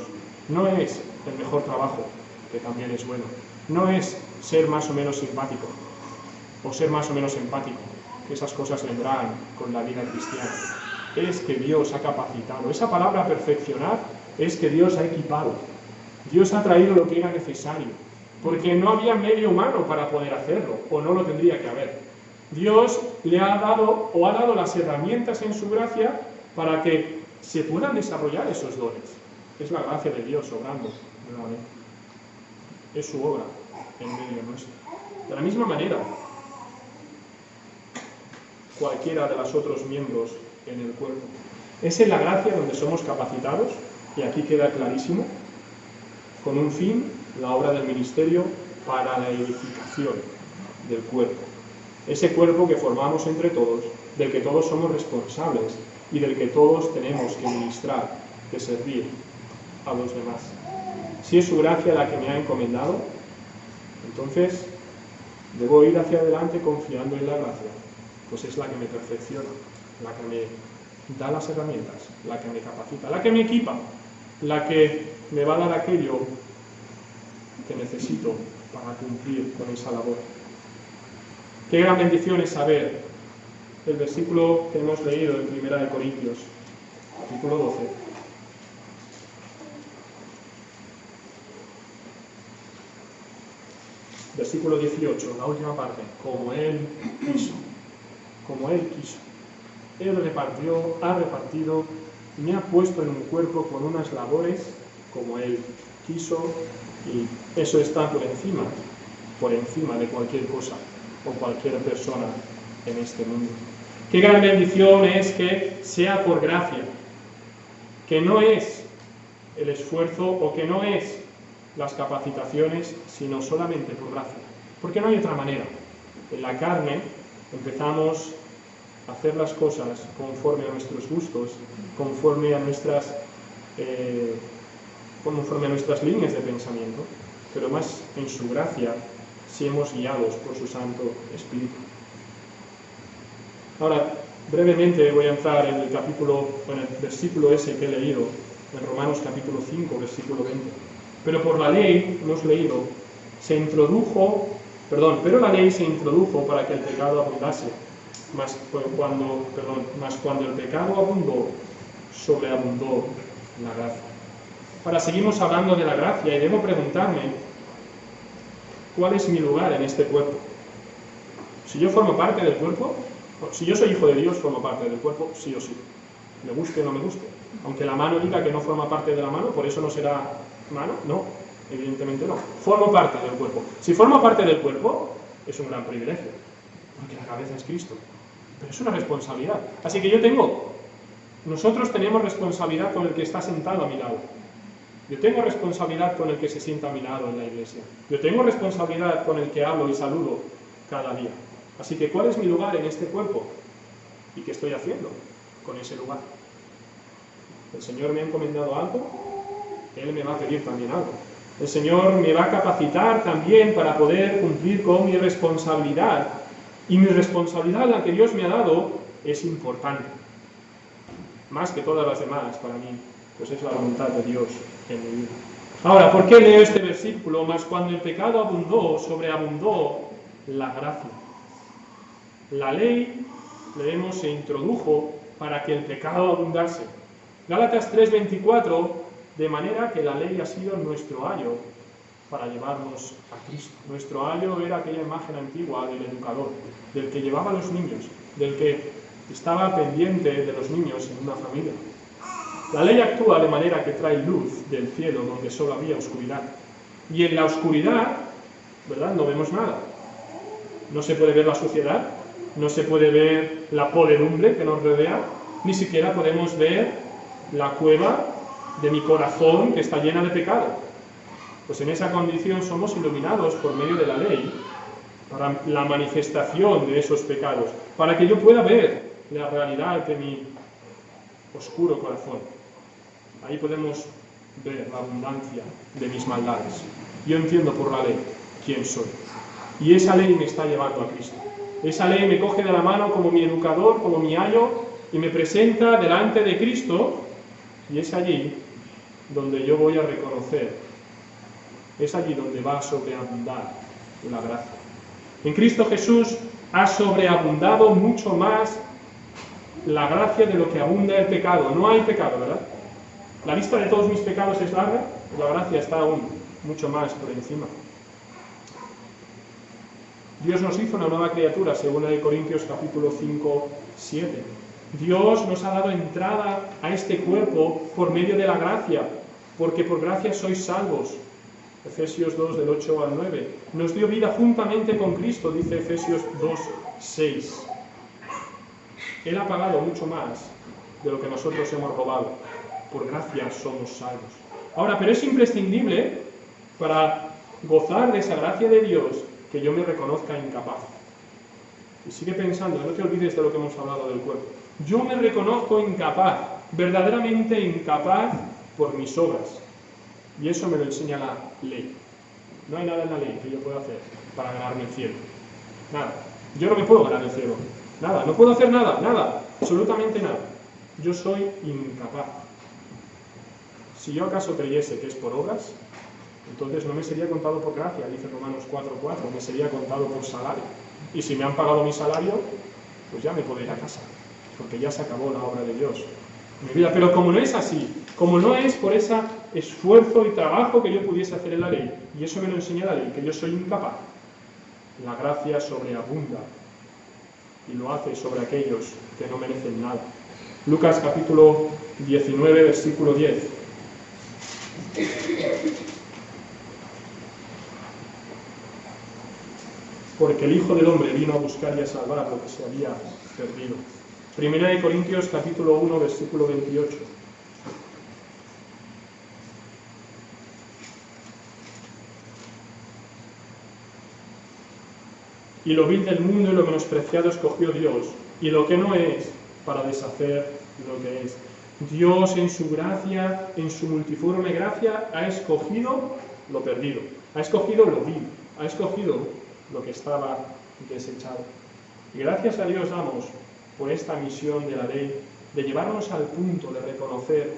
Speaker 1: No es el mejor trabajo, que también es bueno. No es ser más o menos simpático o ser más o menos empático, que esas cosas vendrán con la vida cristiana. Es que Dios ha capacitado. Esa palabra perfeccionar es que Dios ha equipado. Dios ha traído lo que era necesario, porque no había medio humano para poder hacerlo, o no lo tendría que haber. Dios le ha dado o ha dado las herramientas en su gracia para que se puedan desarrollar esos dones. Es la gracia de Dios obrando nuevamente. Es su obra en medio nuestro. De la misma manera, cualquiera de los otros miembros en el cuerpo. Es en la gracia donde somos capacitados, y aquí queda clarísimo, con un fin, la obra del ministerio para la edificación del cuerpo. Ese cuerpo que formamos entre todos, del que todos somos responsables y del que todos tenemos que ministrar, que servir a los demás. Si es su gracia la que me ha encomendado, entonces debo ir hacia adelante confiando en la gracia, pues es la que me perfecciona, la que me da las herramientas, la que me capacita, la que me equipa, la que me va a dar aquello que necesito para cumplir con esa labor. Qué gran bendición es saber el versículo que hemos leído en 1 Corintios, capítulo 12. Versículo 18, la última parte. Como Él quiso. Como Él quiso. Él ha repartido y me ha puesto en un cuerpo con unas labores como Él quiso, y eso está por encima de cualquier cosa o cualquier persona en este mundo. Qué gran bendición es que sea por gracia, que no es el esfuerzo o que no es las capacitaciones, sino solamente por gracia, porque no hay otra manera. En la carne empezamos a hacer las cosas conforme a nuestros gustos, conforme a nuestras líneas de pensamiento, pero más en su gracia, si hemos guiados por su Santo Espíritu. Ahora, brevemente voy a entrar en el versículo ese que he leído, en Romanos capítulo 5, versículo 20. Pero por la ley, hemos leído, pero la ley se introdujo para que el pecado abundase, mas cuando el pecado abundó, sobreabundó la gracia. Ahora seguimos hablando de la gracia y debo preguntarme, ¿cuál es mi lugar en este cuerpo? Si yo formo parte del cuerpo, si yo soy hijo de Dios, formo parte del cuerpo, sí o sí. Me guste o no me guste. Aunque la mano diga que no forma parte de la mano, ¿por eso no será mano? No, evidentemente no. Formo parte del cuerpo. Si formo parte del cuerpo, es un gran privilegio, porque la cabeza es Cristo. Pero es una responsabilidad. Así que nosotros tenemos responsabilidad con el que está sentado a mi lado. Yo tengo responsabilidad con el que se sienta a mi lado en la iglesia. Yo tengo responsabilidad con el que hablo y saludo cada día. Así que, ¿cuál es mi lugar en este cuerpo? ¿Y qué estoy haciendo con ese lugar? El Señor me ha encomendado algo, Él me va a pedir también algo. El Señor me va a capacitar también para poder cumplir con mi responsabilidad. Y mi responsabilidad, la que Dios me ha dado, es importante. Más que todas las demás para mí, pues es la voluntad de Dios en mi vida. Ahora, ¿por qué leo este versículo? Mas cuando el pecado abundó, sobreabundó la gracia. La ley, leemos, se introdujo para que el pecado abundase. Gálatas 3:24, de manera que la ley ha sido nuestro ayo para llevarnos a Cristo. Nuestro ayo era aquella imagen antigua del educador, del que llevaba a los niños, del que estaba pendiente de los niños en una familia. La ley actúa de manera que trae luz del cielo donde solo había oscuridad. Y en la oscuridad, ¿verdad?, no vemos nada. No se puede ver la suciedad, no se puede ver la podredumbre que nos rodea, ni siquiera podemos ver la cueva de mi corazón que está llena de pecado. Pues en esa condición somos iluminados por medio de la ley para la manifestación de esos pecados, para que yo pueda ver la realidad de mi oscuro corazón. Ahí podemos ver la abundancia de mis maldades. Yo entiendo por la ley quién soy. Y esa ley me está llevando a Cristo. Esa ley me coge de la mano como mi educador, como mi ayo, y me presenta delante de Cristo, y es allí donde yo voy a reconocer, es allí donde va a sobreabundar la gracia. En Cristo Jesús ha sobreabundado mucho más la gracia de lo que abunda el pecado. No hay pecado, ¿verdad? La lista de todos mis pecados es larga, la gracia está aún mucho más por encima. Dios nos hizo una nueva criatura, según de Corintios capítulo 5, 7. Dios nos ha dado entrada a este cuerpo por medio de la gracia, porque por gracia sois salvos. Efesios 2, del 8 al 9. Nos dio vida juntamente con Cristo, dice Efesios 2, 6. Él ha pagado mucho más de lo que nosotros hemos robado. Por gracia somos salvos. Ahora, pero es imprescindible para gozar de esa gracia de Dios que yo me reconozca incapaz. Y sigue pensando, no te olvides de lo que hemos hablado del cuerpo. Yo me reconozco incapaz, verdaderamente incapaz por mis obras. Y eso me lo enseña la ley. No hay nada en la ley que yo pueda hacer para ganarme el cielo. Nada. Yo no me puedo ganar el cielo. Nada. No puedo hacer nada. Nada. Absolutamente nada. Yo soy incapaz. Si yo acaso creyese que es por obras, entonces no me sería contado por gracia, dice Romanos 4:4, me sería contado por salario. Y si me han pagado mi salario, pues ya me puedo ir a casa, porque ya se acabó la obra de Dios en mi vida. Pero como no es así, como no es por ese esfuerzo y trabajo que yo pudiese hacer en la ley, y eso me lo enseña la ley, que yo soy incapaz, la gracia sobreabunda y lo hace sobre aquellos que no merecen nada. Lucas capítulo 19, versículo 10. Porque el Hijo del Hombre vino a buscar y a salvar lo que se había perdido. Primera de Corintios capítulo 1, versículo 28. Y lo vil del mundo y lo menospreciado escogió Dios, y lo que no es, para deshacer lo que es. Dios en su gracia, en su multiforme gracia, ha escogido lo perdido, ha escogido lo vil, ha escogido lo que estaba desechado. Y gracias a Dios damos por esta misión de la ley, de llevarnos al punto de reconocer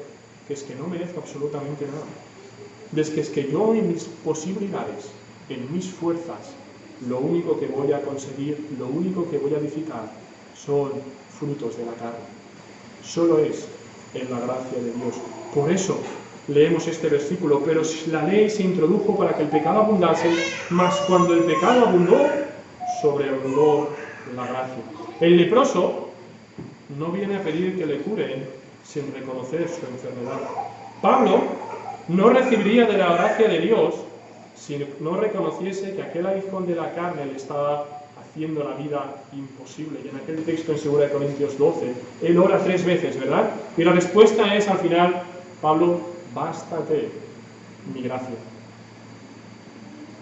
Speaker 1: que es que no merezco absolutamente nada. Es que yo en mis posibilidades, en mis fuerzas, lo único que voy a conseguir, lo único que voy a edificar son frutos de la carne. Solo es en la gracia de Dios. Por eso leemos este versículo, pero la ley se introdujo para que el pecado abundase, mas cuando el pecado abundó, sobreabundó la gracia. El leproso no viene a pedir que le curen sin reconocer su enfermedad. Pablo no recibiría de la gracia de Dios si no reconociese que aquel aguijón de la carne le estaba haciendo la vida imposible. Y en aquel texto en 2 Corintios 12, él ora 3 veces, ¿verdad? Y la respuesta es al final, Pablo, bástate mi gracia.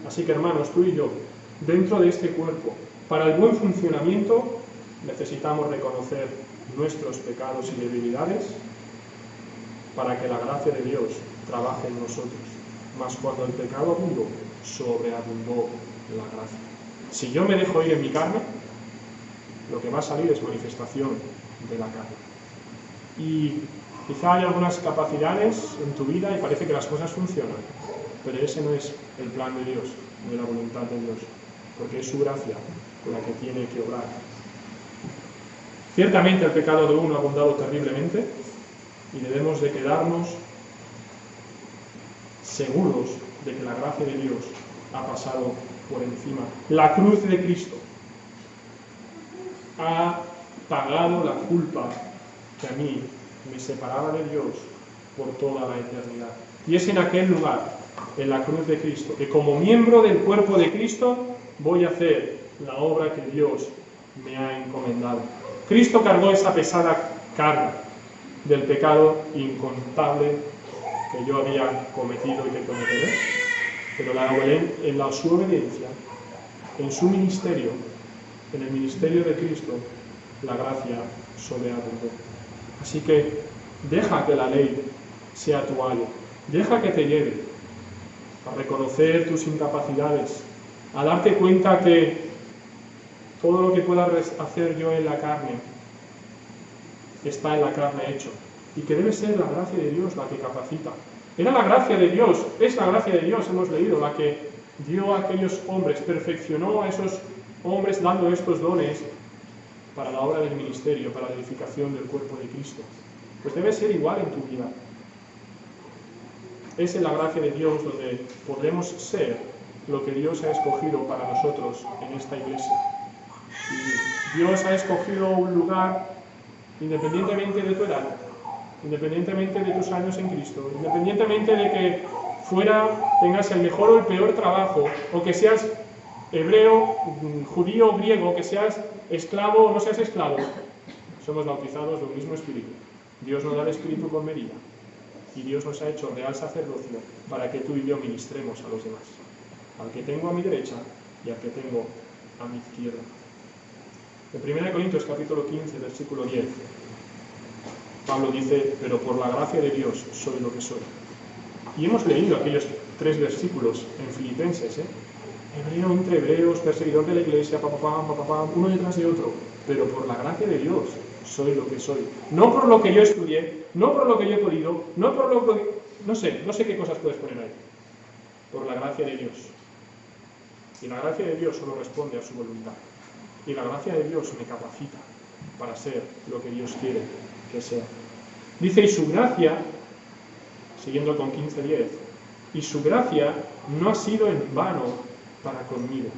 Speaker 1: Así que hermanos, tú y yo, dentro de este cuerpo, para el buen funcionamiento, necesitamos reconocer nuestros pecados y debilidades para que la gracia de Dios trabaje en nosotros. Mas cuando el pecado abundó, sobreabundó la gracia. Si yo me dejo ir en mi carne, lo que va a salir es manifestación de la carne. Y quizá hay algunas capacidades en tu vida y parece que las cosas funcionan, pero ese no es el plan de Dios, ni la voluntad de Dios, porque es su gracia con la que tiene que obrar. Ciertamente el pecado de uno ha abundado terriblemente y debemos de quedarnos seguros de que la gracia de Dios ha pasado por encima. La cruz de Cristo ha pagado la culpa que a mí me separaba de Dios por toda la eternidad. Y es en aquel lugar, en la cruz de Cristo, que como miembro del cuerpo de Cristo voy a hacer la obra que Dios me ha encomendado. Cristo cargó esa pesada carga del pecado incontable que yo había cometido y que cometeré, pero en su obediencia, en su ministerio, en el ministerio de Cristo, la gracia sobreabundó. Así que deja que la ley sea tu ayo, deja que te lleve a reconocer tus incapacidades, a darte cuenta que Todo lo que pueda hacer yo en la carne, está en la carne hecho. Y que debe ser la gracia de Dios la que capacita. Era la gracia de Dios, es la gracia de Dios, hemos leído, la que dio a aquellos hombres, perfeccionó a esos hombres dando estos dones para la obra del ministerio, para la edificación del cuerpo de Cristo. Pues debe ser igual en tu vida. Es en la gracia de Dios donde podremos ser lo que Dios ha escogido para nosotros en esta iglesia. Y Dios ha escogido un lugar independientemente de tu edad, independientemente de tus años en Cristo, independientemente de que tengas el mejor o el peor trabajo, o que seas hebreo, judío, griego, que seas esclavo o no seas esclavo, somos bautizados del mismo Espíritu. Dios nos da el Espíritu con medida, y Dios nos ha hecho real sacerdocio para que tú y yo ministremos a los demás, al que tengo a mi derecha y al que tengo a mi izquierda. En 1 Corintios capítulo 15, versículo 10, Pablo dice: pero por la gracia de Dios soy lo que soy. Y hemos leído aquellos 3 versículos en Filipenses, hebreo entre hebreos, perseguidor de la iglesia, uno detrás de otro. Pero por la gracia de Dios soy lo que soy. No por lo que yo estudié, no por lo que yo he podido, no por lo que... No sé qué cosas puedes poner ahí. Por la gracia de Dios. Y la gracia de Dios solo responde a su voluntad. Y la gracia de Dios me capacita para ser lo que Dios quiere que sea. Dice, y su gracia, siguiendo con 15:10, y su gracia no ha sido en vano para conmigo.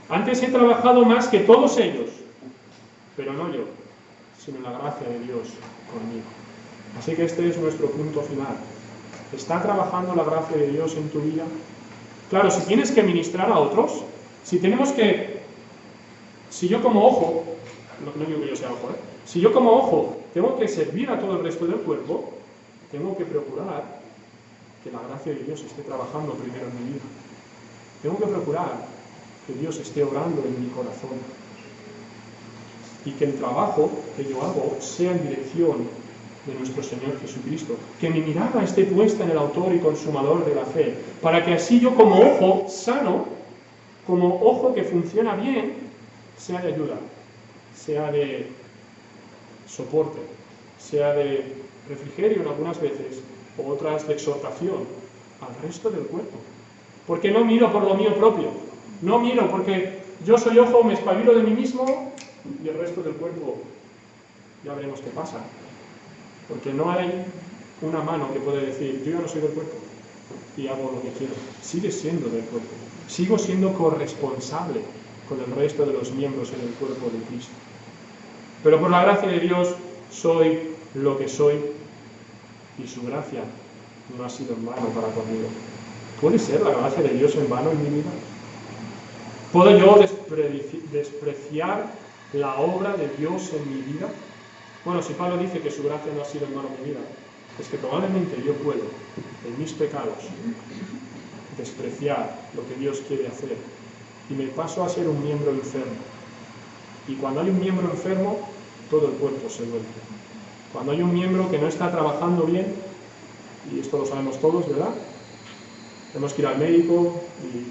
Speaker 1: Antes he trabajado más que todos ellos, pero no yo, sino la gracia de Dios conmigo. Así que este es nuestro punto final. ¿Está trabajando la gracia de Dios en tu vida? Claro, si tienes que ministrar a otros, si yo como ojo, no digo que yo sea ojo, si yo como ojo tengo que servir a todo el resto del cuerpo, tengo que procurar que la gracia de Dios esté trabajando primero en mi vida. Tengo que procurar que Dios esté obrando en mi corazón y que el trabajo que yo hago sea en dirección de nuestro Señor Jesucristo, que mi mirada esté puesta en el autor y consumador de la fe, para que así yo como ojo sano, como ojo que funciona bien, sea de ayuda, sea de soporte, sea de refrigerio en algunas veces, o otras de exhortación al resto del cuerpo. Porque no miro por lo mío propio, no miro porque yo soy ojo, me espabilo de mí mismo y el resto del cuerpo ya veremos qué pasa. Porque no hay una mano que pueda decir, yo ya no soy del cuerpo y hago lo que quiero. Sigue siendo del cuerpo, sigo siendo corresponsable con el resto de los miembros en el cuerpo de Cristo. Pero por la gracia de Dios soy lo que soy y su gracia no ha sido en vano para conmigo. ¿Puede ser la gracia de Dios en vano en mi vida? ¿Puedo yo despreciar la obra de Dios en mi vida? Bueno, si Pablo dice que su gracia no ha sido en vano en mi vida, es que probablemente yo puedo, en mis pecados, despreciar lo que Dios quiere hacer y me paso a ser un miembro enfermo. Y cuando hay un miembro enfermo, todo el cuerpo se vuelve. Cuando hay un miembro que no está trabajando bien, y esto lo sabemos todos, ¿verdad? Tenemos que ir al médico y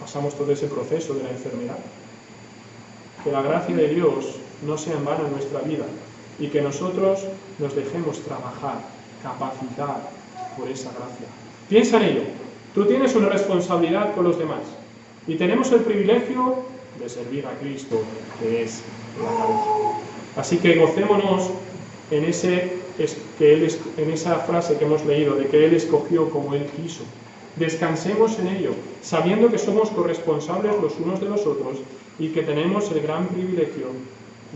Speaker 1: pasamos todo ese proceso de la enfermedad. Que la gracia de Dios no sea en vano en nuestra vida y que nosotros nos dejemos trabajar, capacitar por esa gracia. Piensa en ello. Tú tienes una responsabilidad con los demás y tenemos el privilegio de servir a Cristo, que es la cabeza. Así que gocémonos en esa frase que hemos leído, de que Él escogió como Él quiso. Descansemos en ello, sabiendo que somos corresponsables los unos de los otros y que tenemos el gran privilegio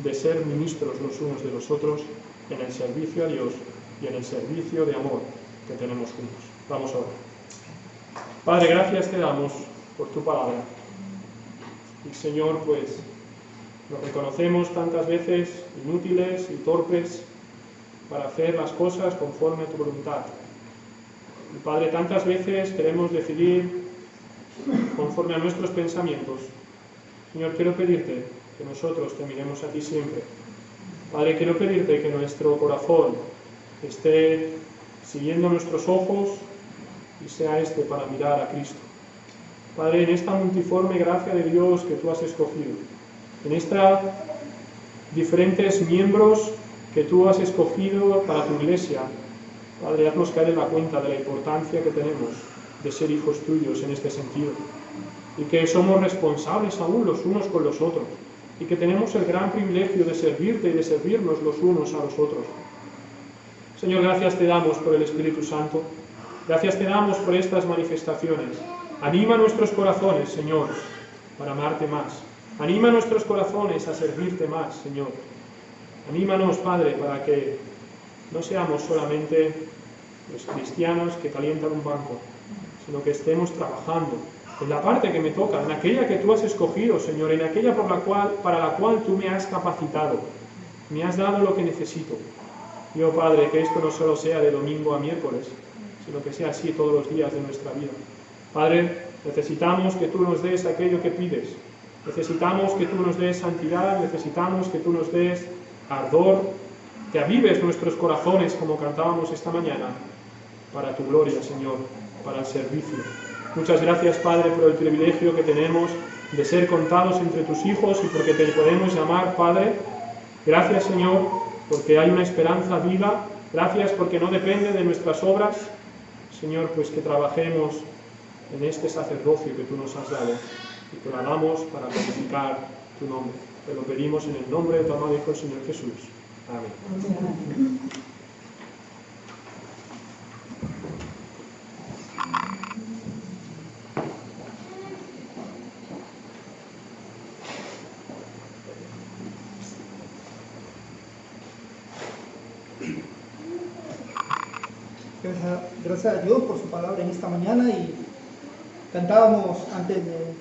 Speaker 1: de ser ministros los unos de los otros en el servicio a Dios y en el servicio de amor que tenemos juntos. Vamos a orar. Padre, gracias te damos por tu palabra. Y Señor, pues nos reconocemos tantas veces inútiles y torpes para hacer las cosas conforme a tu voluntad. Y Padre, tantas veces queremos decidir conforme a nuestros pensamientos. Señor, quiero pedirte que nosotros te miremos a ti siempre. Padre, quiero pedirte que nuestro corazón esté siguiendo nuestros ojos y sea para mirar a Cristo. Padre, en esta multiforme gracia de Dios que tú has escogido, en estos diferentes miembros que tú has escogido para tu iglesia. Padre, haznos caer en la cuenta de la importancia que tenemos de ser hijos tuyos en este sentido, y que somos responsables aún los unos con los otros, y que tenemos el gran privilegio de servirte y de servirnos los unos a los otros. Señor, gracias te damos por el Espíritu Santo, gracias te damos por estas manifestaciones. Anima nuestros corazones, Señor, para amarte más. Anima nuestros corazones a servirte más, Señor. Anímanos, Padre, para que no seamos solamente los cristianos que calientan un banco, sino que estemos trabajando en la parte que me toca, en aquella que tú has escogido, Señor, en aquella para la cual tú me has capacitado, me has dado lo que necesito. Yo, Padre, que esto no solo sea de domingo a miércoles, sino que sea así todos los días de nuestra vida. Padre, necesitamos que tú nos des aquello que pides, necesitamos que tú nos des santidad, necesitamos que tú nos des ardor, que avives nuestros corazones como cantábamos esta mañana, para tu gloria, Señor, para el servicio. Muchas gracias, Padre, por el privilegio que tenemos de ser contados entre tus hijos y porque te podemos llamar Padre. Gracias, Señor, porque hay una esperanza viva. Gracias porque no depende de nuestras obras. Señor, pues que trabajemos en este sacerdocio que tú nos has dado y que lo hagamos para glorificar tu nombre. Te lo pedimos en el nombre de tu amado Hijo, el Señor Jesús. Amén.
Speaker 2: Gracias a Dios por su palabra en esta mañana, y cantábamos antes de